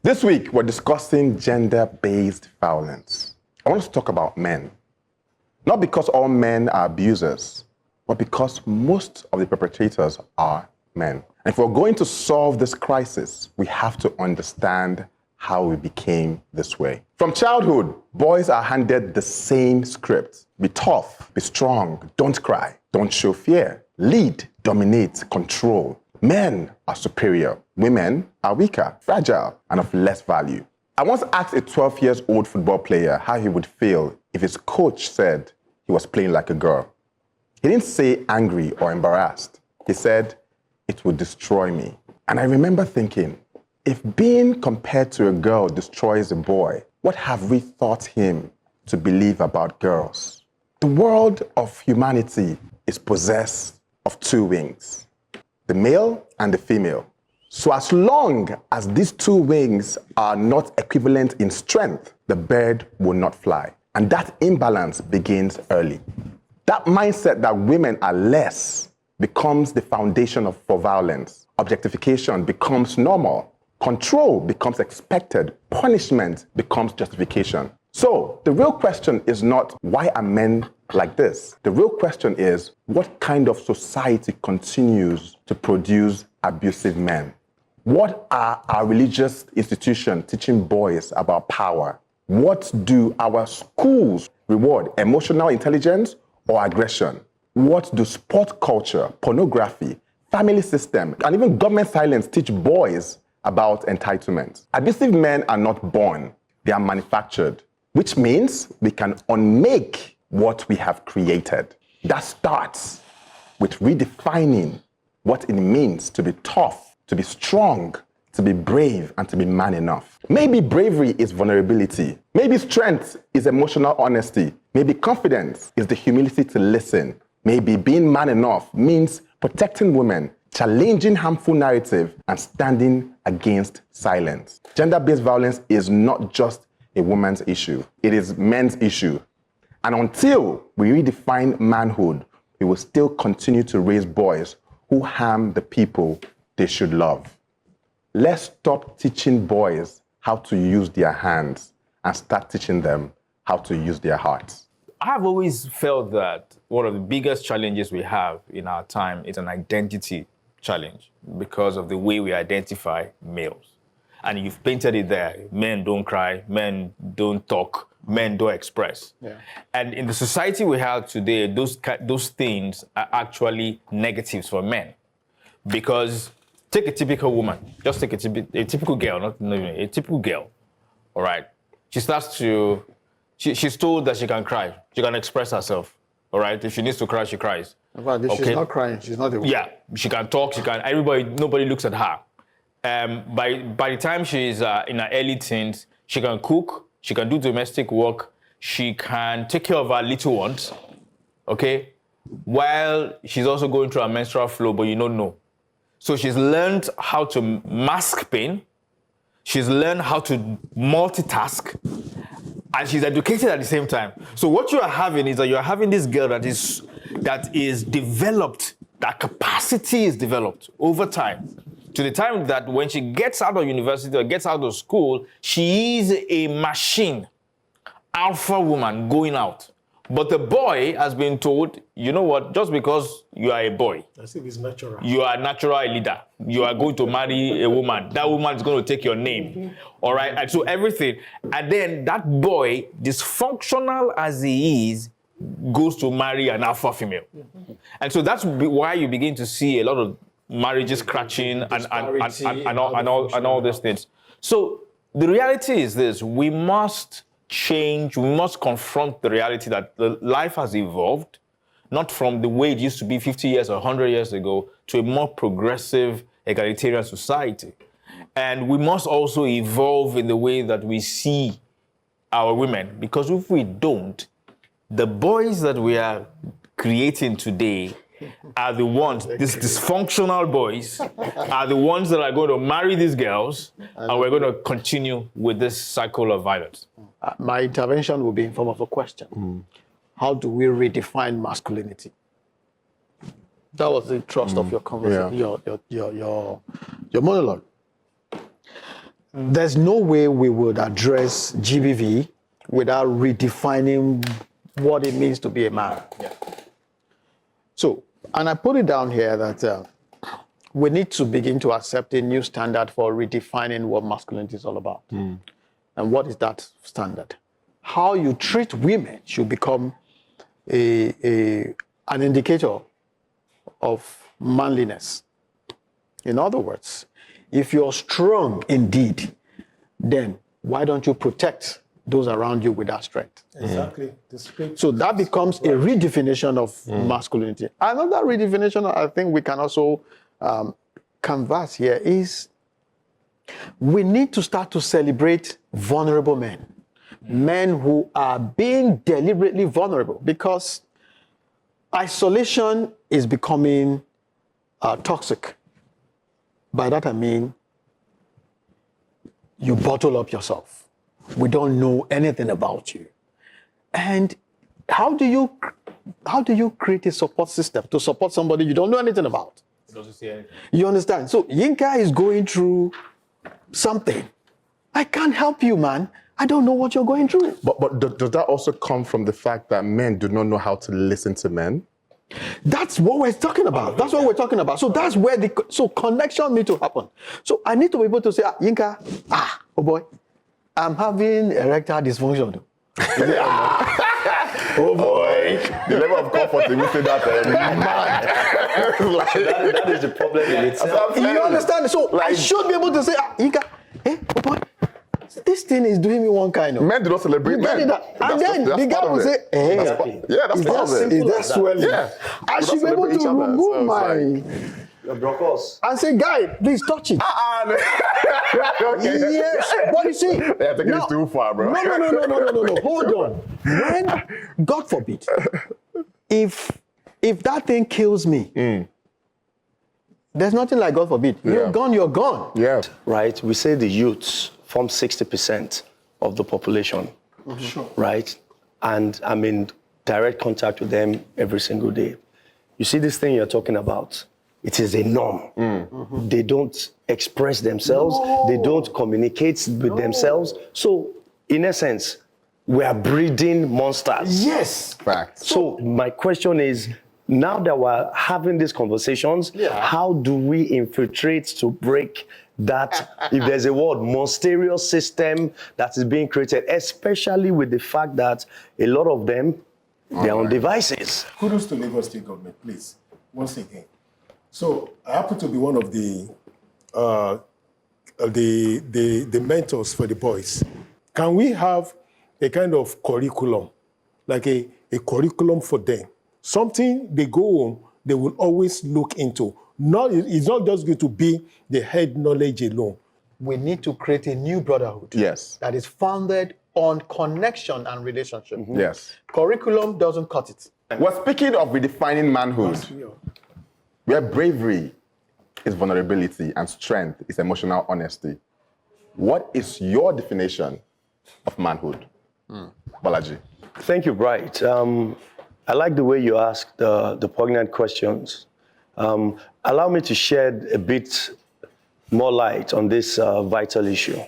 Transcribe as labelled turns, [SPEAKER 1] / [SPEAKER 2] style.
[SPEAKER 1] This week, we're discussing gender-based violence. I want to talk about men. Not because all men are abusers, but because most of the perpetrators are men. And if we're going to solve this crisis, we have to understand how we became this way. From childhood, boys are handed the same script. Be tough, be strong, don't cry, don't show fear, lead, dominate, control. Men are superior, women are weaker, fragile, and of less value. I once asked a 12-year-old football player how he would feel if his coach said he was playing like a girl. He didn't say angry or embarrassed. He said, "It would destroy me." And I remember thinking, if being compared to a girl destroys a boy, what have we taught him to believe about girls? The world of humanity is possessed of two wings, the male and the female. So as long as these two wings are not equivalent in strength, the bird will not fly. And that imbalance begins early. That mindset that women are less becomes the foundation for violence. Objectification becomes normal. Control becomes expected. Punishment becomes justification. So the real question is not, why are men like this? The real question is, what kind of society continues to produce abusive men? What are our religious institutions teaching boys about power? What do our schools reward, emotional intelligence or aggression? What do sport culture, pornography, family system, and even government silence teach boys about entitlement? Abusive men are not born, they are manufactured, which means we can unmake what we have created. That starts with redefining what it means to be tough, to be strong, to be brave, and to be man enough. Maybe bravery is vulnerability. Maybe strength is emotional honesty. Maybe confidence is the humility to listen. Maybe being man enough means protecting women, challenging harmful narrative, and standing against silence. Gender-based violence is not just a woman's issue. It is men's issue. And until we redefine manhood, we will still continue to raise boys who harm the people they should love. Let's stop teaching boys how to use their hands and start teaching them how to use their hearts.
[SPEAKER 2] I've always felt that one of the biggest challenges we have in our time is an identity challenge because of the way we identify males. And you've painted it there. Men don't cry, men don't talk, men don't express. Yeah. And in the society we have today, those things are actually negatives for men. Because take a typical woman, just take a typical girl, not even a typical girl, all right? She's told that she can cry, she can express herself, all right? If she needs to cry, she cries.
[SPEAKER 3] If she's not crying, she's not a woman.
[SPEAKER 2] Yeah, she can talk, nobody looks at her. By the time she's in her early teens, she can cook, she can do domestic work, she can take care of her little ones, okay? While she's also going through her menstrual flow, but you don't know. So she's learned how to mask pain, she's learned how to multitask, and she's educated at the same time. So what you are having is that you are having this girl that is developed, that capacity is developed over time, to the time that when she gets out of university or gets out of school, she is a machine, alpha woman going out. But the boy has been told, you know what, just because you are a boy,
[SPEAKER 4] as if it's natural.
[SPEAKER 2] You are natural a leader. You are going to marry a woman. That woman is going to take your name. All right? And so everything. And then that boy, dysfunctional as he is, goes to marry an alpha female. And so that's why you begin to see a lot of marriages crashing and all these things. So the reality is this: we must change, we must confront the reality that life has evolved, not from the way it used to be 50 years or 100 years ago, to a more progressive, egalitarian society. And we must also evolve in the way that we see our women, because if we don't, the boys that we are creating today are the ones, these dysfunctional boys, are the ones that are going to marry these girls, and we're going to continue with this cycle of violence.
[SPEAKER 3] My intervention will be in form of a question. How do we redefine masculinity? That was the thrust of your conversation, your monologue. there's no way we would address GBV without redefining what it means to be a man.
[SPEAKER 2] Yeah.
[SPEAKER 3] So, and I put it down here that we need to begin to accept a new standard for redefining what masculinity is all about. And what is that standard? How you treat women should become an indicator of manliness. In other words, if you're strong indeed, then why don't you protect those around you with that strength?
[SPEAKER 4] Exactly.
[SPEAKER 3] So that becomes a redefinition of masculinity. Another redefinition I think we can also canvas here is we need to start to celebrate vulnerable men. Men who are being deliberately vulnerable, because isolation is becoming toxic. By that I mean you bottle up yourself. We don't know anything about you. And how do you create a support system to support somebody you don't know anything about? You understand? So Yinka is going through something. I can't help you, man. I don't know what you're going through.
[SPEAKER 1] But does that also come from the fact that men do not know how to listen to men?
[SPEAKER 3] That's what we're talking about. That's what we're talking about. So that's where so connection needs to happen. So I need to be able to say, Yinka, oh boy, I'm having erectile dysfunction. Oh boy.
[SPEAKER 1] The level of comfort we say that
[SPEAKER 5] that is the problem in itself.
[SPEAKER 3] You understand? So I should be able to say, Yinka, hey, oh boy, this thing is doing me one kind of.
[SPEAKER 1] Men do not celebrate men.
[SPEAKER 3] And then the guy will say, hey,
[SPEAKER 1] that's part of it.
[SPEAKER 3] Is that swelling?
[SPEAKER 1] Yeah.
[SPEAKER 3] I should be able to remove my...
[SPEAKER 5] Your brocos.
[SPEAKER 3] And say, guy, please touch it. Yes, but you see,
[SPEAKER 1] I think it's too far, bro.
[SPEAKER 3] No. Hold on. When, God forbid, if that thing kills me, there's nothing like God forbid. You're gone, you're gone.
[SPEAKER 1] Yeah.
[SPEAKER 5] Right? We say the youths form 60% of the population.
[SPEAKER 4] Sure.
[SPEAKER 5] Right? And I'm in direct contact with them every single day. You see this thing you're talking about? It is a norm. They don't express themselves. They don't communicate with themselves. So, in essence, we are breeding monsters.
[SPEAKER 3] Yes.
[SPEAKER 1] Fact.
[SPEAKER 5] So my question is, now that we're having these conversations, how do we infiltrate to break that, if there's a word, monstrous system that is being created, especially with the fact that a lot of them, they're on devices.
[SPEAKER 4] Kudos to Lagos State government, please, once again. So I happen to be one of the mentors for the boys. Can we have a kind of curriculum, like a curriculum for them? Something they go home, they will always look into. It's not just going to be the head knowledge alone.
[SPEAKER 3] We need to create a new brotherhood.
[SPEAKER 1] Yes.
[SPEAKER 3] That is founded on connection and relationship.
[SPEAKER 1] Yes.
[SPEAKER 3] Curriculum doesn't cut it.
[SPEAKER 1] Well, speaking of redefining manhood, where bravery is vulnerability and strength is emotional honesty, what is your definition of manhood? Balaji.
[SPEAKER 5] Thank you, Bright. I like the way you asked the poignant questions. Allow me to shed a bit more light on this vital issue.